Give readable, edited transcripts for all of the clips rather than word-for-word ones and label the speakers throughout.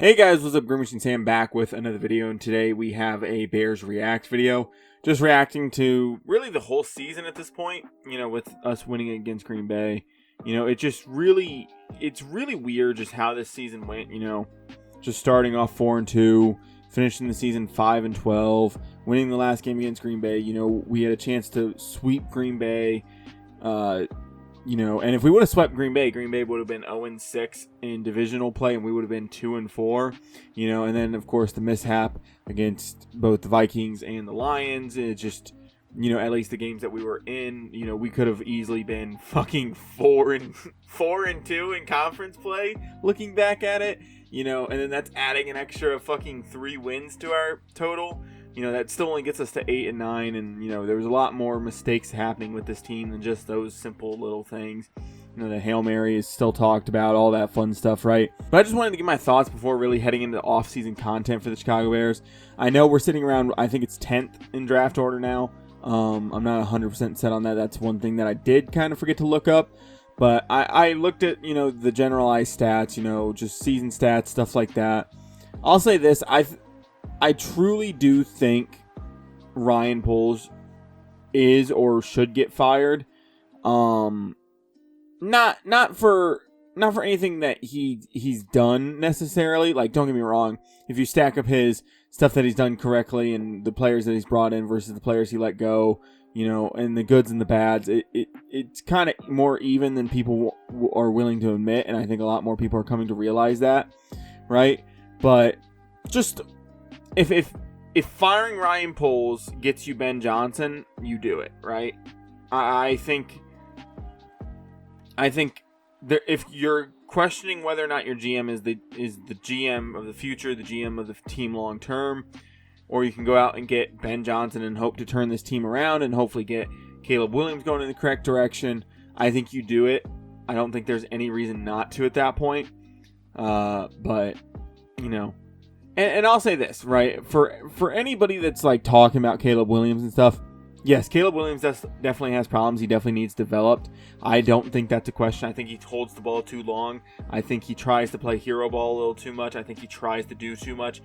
Speaker 1: Hey guys, what's up? GreenMachineSam back with another video, and today we have a Bears React video. Just reacting to really the whole season at this point, with us winning against Green Bay. It's really weird just how this season went, just starting off 4-2, finishing the season 5-12, winning the last game against Green Bay. We had a chance to sweep Green Bay. And if we would have swept Green Bay would have been 0-6 in divisional play, and we would have been 2-4. And then of course the mishap against both the Vikings and the Lions. It just, at least the games that we were in, we could have easily been fucking 4-2 in conference play. Looking back at it, and then that's adding an extra fucking 3 wins to our total. That still only gets us to 8-9, and there was a lot more mistakes happening with this team than just those simple little things. The Hail Mary is still talked about, all that fun stuff, right? But I just wanted to get my thoughts before really heading into off-season content for the Chicago Bears. I know we're sitting around, I think it's 10th in draft order now. I'm not 100% set on that. That's one thing that I did kind of forget to look up. But I looked at, the generalized stats, just season stats, stuff like that. I'll say this, I truly do think Ryan Poles is or should get fired. Not for anything that he's done necessarily. Like, don't get me wrong. If you stack up his stuff that he's done correctly and the players that he's brought in versus the players he let go, and the goods and the bads, it's kind of more even than people are willing to admit, and I think a lot more people are coming to realize that, right? But just if firing Ryan Poles gets you Ben Johnson, you do it, right? I think there, if you're questioning whether or not your GM is the GM of the future, the GM of the team long term, or you can go out and get Ben Johnson and hope to turn this team around and hopefully get Caleb Williams going in the correct direction, I think you do it. I don't think there's any reason not to at that point. But And I'll say this, right? For anybody that's like talking about Caleb Williams and stuff, yes, Caleb Williams definitely has problems. He definitely needs developed. I don't think that's a question. I think he holds the ball too long. I think he tries to play hero ball a little too much. I think he tries to do too much.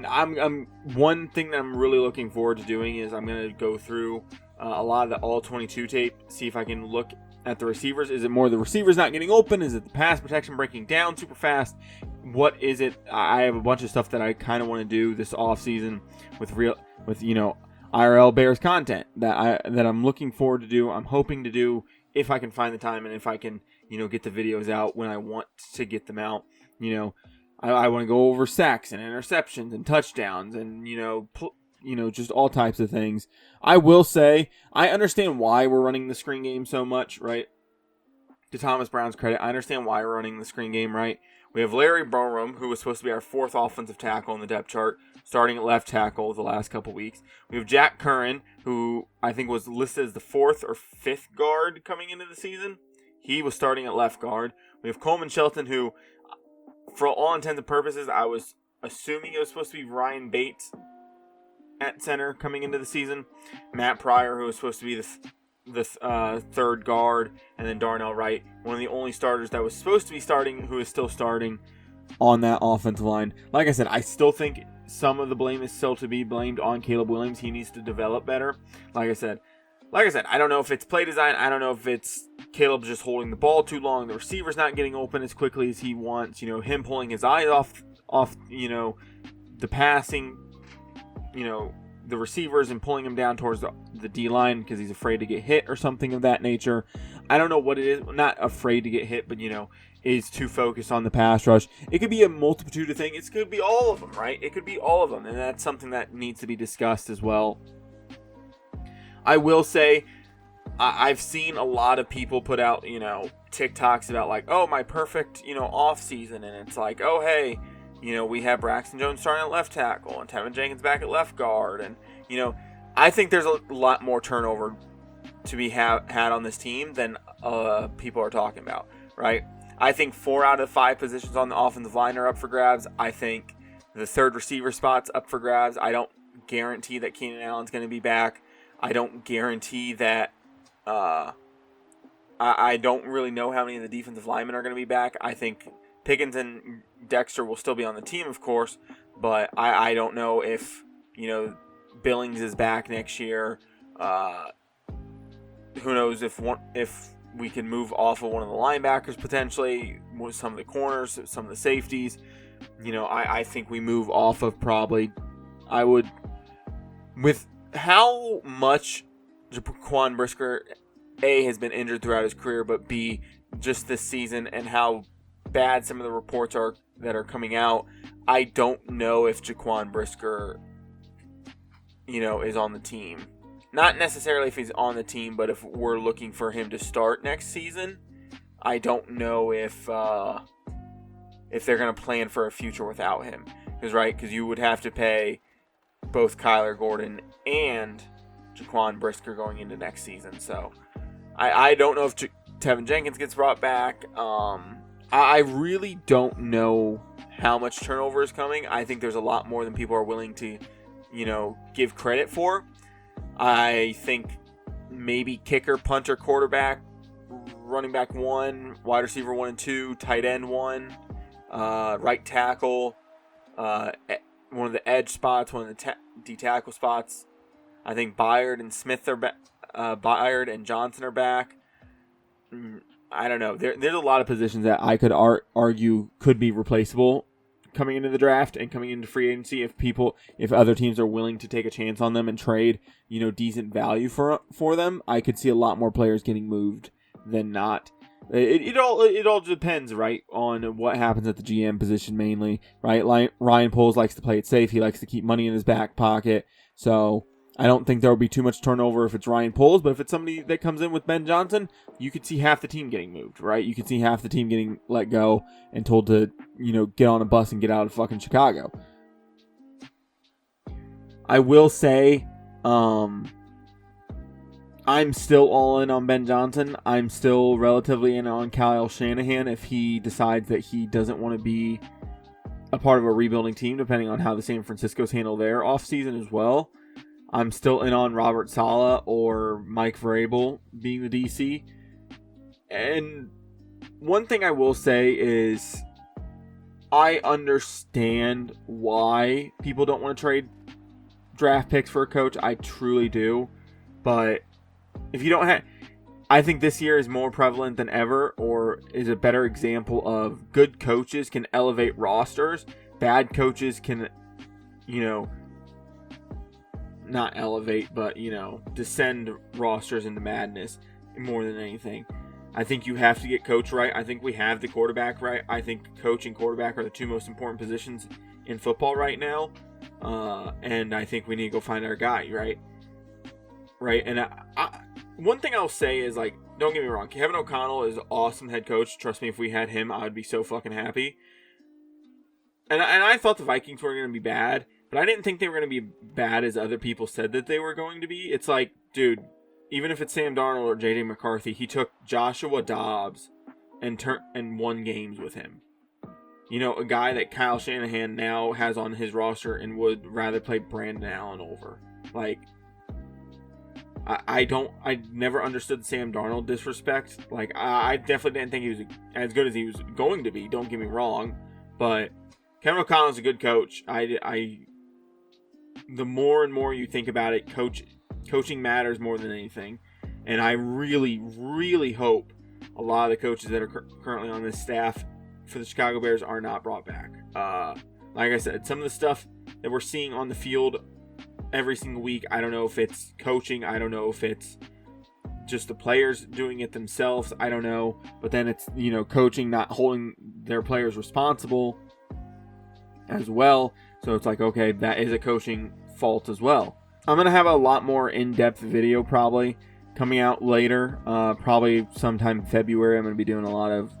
Speaker 1: I'm one thing that I'm really looking forward to doing is I'm going to go through a lot of the all 22 tape, see if I can look at the receivers. Is it more the receivers not getting open? Is it the pass protection breaking down super fast? What is it? I have a bunch of stuff that I kind of want to do this off season with IRL Bears content that I'm looking forward to do. I'm hoping to do if I can find the time and if I can get the videos out when I want to get them out. I want to go over sacks and interceptions and touchdowns and just all types of things. I will say, I understand why we're running the screen game so much, right? To Thomas Brown's credit, I understand why we're running the screen game, right? We have Larry Borum, who was supposed to be our 4th offensive tackle on the depth chart, starting at left tackle the last couple weeks. We have Jack Curran, who I think was listed as the 4th or 5th guard coming into the season. He was starting at left guard. We have Coleman Shelton, who, for all intents and purposes, I was assuming it was supposed to be Ryan Bates at center coming into the season. Matt Pryor, who was supposed to be the 3rd guard, and then Darnell Wright, one of the only starters that was supposed to be starting, who is still starting on that offensive line. Like I said, I still think some of the blame is still to be blamed on Caleb Williams. He needs to develop better. Like I said, I don't know if it's play design. I don't know if it's Caleb just holding the ball too long, the receiver's not getting open as quickly as he wants, him pulling his eyes off the passing, the receivers and pulling him down towards the D-line because he's afraid to get hit or something of that nature. I don't know what it is. Not afraid to get hit, but, is too focused on the pass rush. It could be a multitude of things. It could be all of them, right? It could be all of them, and that's something that needs to be discussed as well. I will say, I've seen a lot of people put out, TikToks about like, oh, my perfect, off season, and it's like, oh, hey, we have Braxton Jones starting at left tackle and Tevin Jenkins back at left guard. And, I think there's a lot more turnover to be had on this team than people are talking about, right? I think 4 out of 5 positions on the offensive line are up for grabs. I think the 3rd receiver spot's up for grabs. I don't guarantee that Keenan Allen's going to be back. I don't guarantee that I don't really know how many of the defensive linemen are going to be back. I think Pickens and Dexter will still be on the team, of course, but I don't know if, Billings is back next year. Who knows if we can move off of one of the linebackers potentially, with some of the corners, some of the safeties. I think we move off of probably, with how much Jaquan Brisker, A, has been injured throughout his career, but B, just this season, and how bad some of the reports are that are coming out, I don't know if Jaquan Brisker, is on the team. Not necessarily if he's on the team, but if we're looking for him to start next season, I don't know if they're going to plan for a future without him. Because you would have to pay both Kyler Gordon and Jaquan Brisker going into next season. So I don't know if Tevin Jenkins gets brought back. I really don't know how much turnover is coming. I think there's a lot more than people are willing to, give credit for. I think maybe kicker, punter, quarterback, running back 1, wide receiver 1 and 2, tight end 1, right tackle, one of the edge spots, one of the D-tackle spots. I think Byard and Smith are back. Byard and Johnson are back. I don't know. There's a lot of positions that I could argue could be replaceable coming into the draft and coming into free agency if other teams are willing to take a chance on them and trade, decent value for them. I could see a lot more players getting moved than not. It all depends, right, on what happens at the GM position mainly, right? Ryan Poles likes to play it safe. He likes to keep money in his back pocket. So I don't think there will be too much turnover if it's Ryan Poles, but if it's somebody that comes in with Ben Johnson, you could see half the team getting moved, right? You could see half the team getting let go and told to, get on a bus and get out of fucking Chicago. I will say, I'm still all in on Ben Johnson. I'm still relatively in on Kyle Shanahan if he decides that he doesn't want to be a part of a rebuilding team, depending on how the San Francisco's handle their offseason as well. I'm still in on Robert Saleh or Mike Vrabel being the DC. And one thing I will say is I understand why people don't want to trade draft picks for a coach. I truly do. But if you don't have... I think this year is more prevalent than ever, or is a better example of good coaches can elevate rosters. Bad coaches can, not elevate, but, descend rosters into madness more than anything. I think you have to get coach right. I think we have the quarterback right. I think coach and quarterback are the two most important positions in football right now. And I think we need to go find our guy, right? Right. And one thing I'll say is, don't get me wrong, Kevin O'Connell is an awesome head coach. Trust me, if we had him, I would be so fucking happy. And I thought the Vikings were going to be bad, but I didn't think they were going to be bad as other people said that they were going to be. It's like, dude, even if it's Sam Darnold or J.J. McCarthy, he took Joshua Dobbs and won games with him. A guy that Kyle Shanahan now has on his roster and would rather play Brandon Allen over. I never understood Sam Darnold disrespect. I definitely didn't think he was as good as he was going to be. Don't get me wrong, but Kevin O'Connell's a good coach. The more and more you think about it, coaching matters more than anything, and I really, really hope a lot of the coaches that are currently on this staff for the Chicago Bears are not brought back. Like I said, some of the stuff that we're seeing on the field every single week, I don't know if it's coaching, I don't know if it's just the players doing it themselves, I don't know, but then it's, coaching not holding their players responsible as well, so it's like, okay, that is a coaching fault as well. I'm going to have a lot more in-depth video probably coming out later, probably sometime in February. I'm going to be doing a lot of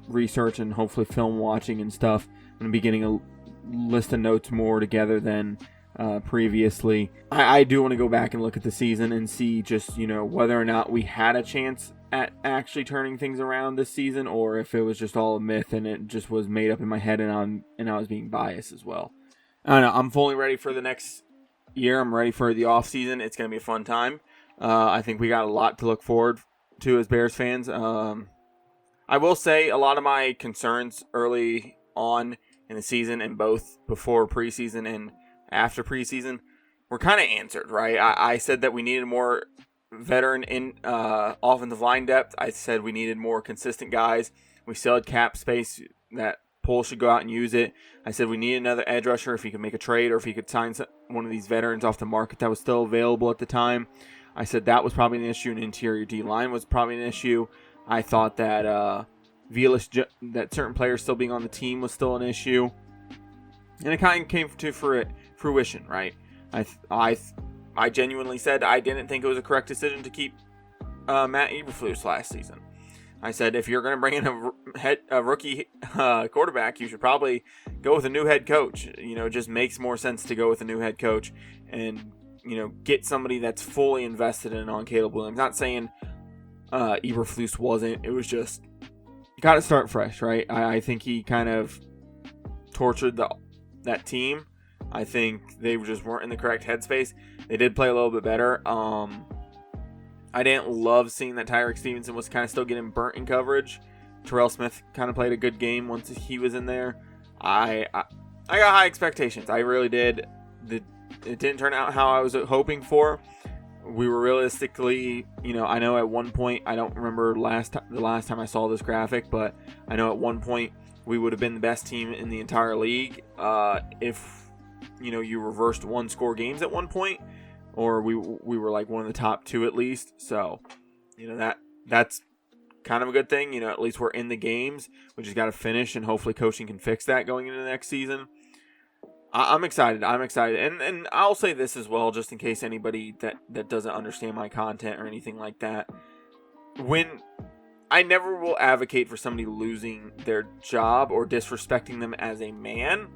Speaker 1: research and hopefully film watching and stuff. I'm going to be getting a list of notes more together than previously. I do want to go back and look at the season and see just, whether or not we had a chance at actually turning things around this season, or if it was just all a myth and it just was made up in my head and I was being biased as well. I don't know. I'm fully ready for the next year. I'm ready for the off season. It's going to be a fun time. I think we got a lot to look forward to as Bears fans. I will say a lot of my concerns early on in the season and both before preseason and after preseason were kind of answered, right? I said that we needed more veteran in offensive line depth. I said we needed more consistent guys. We still had cap space that Poole should go out and use it. I said we need another edge rusher if he could make a trade or if he could sign one of these veterans off the market that was still available at the time. I said that was probably an issue. An interior D-line was probably an issue. I thought that that certain players still being on the team was still an issue. And it kind of came to fruition, right? I genuinely said I didn't think it was a correct decision to keep Matt Eberflus last season. I said if you're going to bring in a rookie quarterback, you should probably go with a new head coach. It just makes more sense to go with a new head coach and get somebody that's fully invested in on Caleb Williams. Not saying Eberflus wasn't. It was just you got to start fresh, right? I think he kind of tortured that team. I think they just weren't in the correct headspace. They did play a little bit better. I didn't love seeing that Tyreek Stevenson was kind of still getting burnt in coverage. Terrell Smith kind of played a good game once he was in there. I got high expectations. I really did. It didn't turn out how I was hoping for. We were realistically, I know at one point, I don't remember the last time I saw this graphic, but I know at one point we would have been the best team in the entire league if you reversed one-score games at one point, or we were like one of the top two at least. So, that's kind of a good thing. At least we're in the games. We just got to finish, and hopefully coaching can fix that going into the next season. I'm excited. And I'll say this as well, just in case anybody that doesn't understand my content or anything like that. When I never will advocate for somebody losing their job or disrespecting them as a man,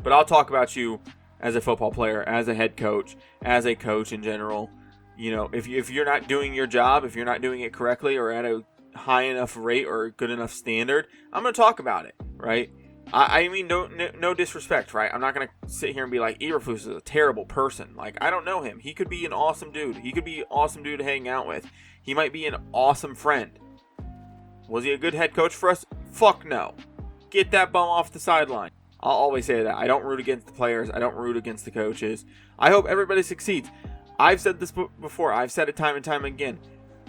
Speaker 1: but I'll talk about you as a football player, as a head coach, as a coach in general. If you're not doing your job, if you're not doing it correctly or at a high enough rate or a good enough standard, I'm going to talk about it, right? I mean, no disrespect, right? I'm not going to sit here and be like, Eberflus is a terrible person. Like, I don't know him. He could be an awesome dude. He could be an awesome dude to hang out with. He might be an awesome friend. Was he a good head coach for us? Fuck no. Get that bum off the sideline. I'll always say that. I don't root against the players. I don't root against the coaches. I hope everybody succeeds. I've said this before. I've said it time and time again.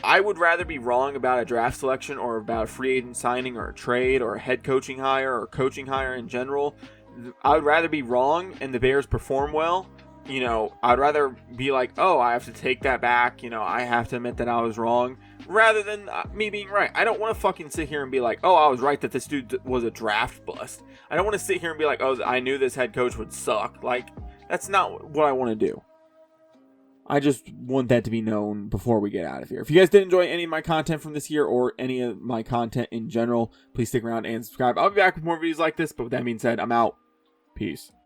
Speaker 1: I would rather be wrong about a draft selection or about a free agent signing or a trade or a head coaching hire or coaching hire in general. I would rather be wrong and the Bears perform well. I'd rather be like, oh, I have to take that back. I have to admit that I was wrong rather than me being right. I don't want to fucking sit here and be like, oh, I was right that this dude was a draft bust. I don't want to sit here and be like, oh, I knew this head coach would suck. Like, that's not what I want to do. I just want that to be known before we get out of here. If you guys did enjoy any of my content from this year or any of my content in general, please stick around and subscribe. I'll be back with more videos like this, but with that being said, I'm out. Peace.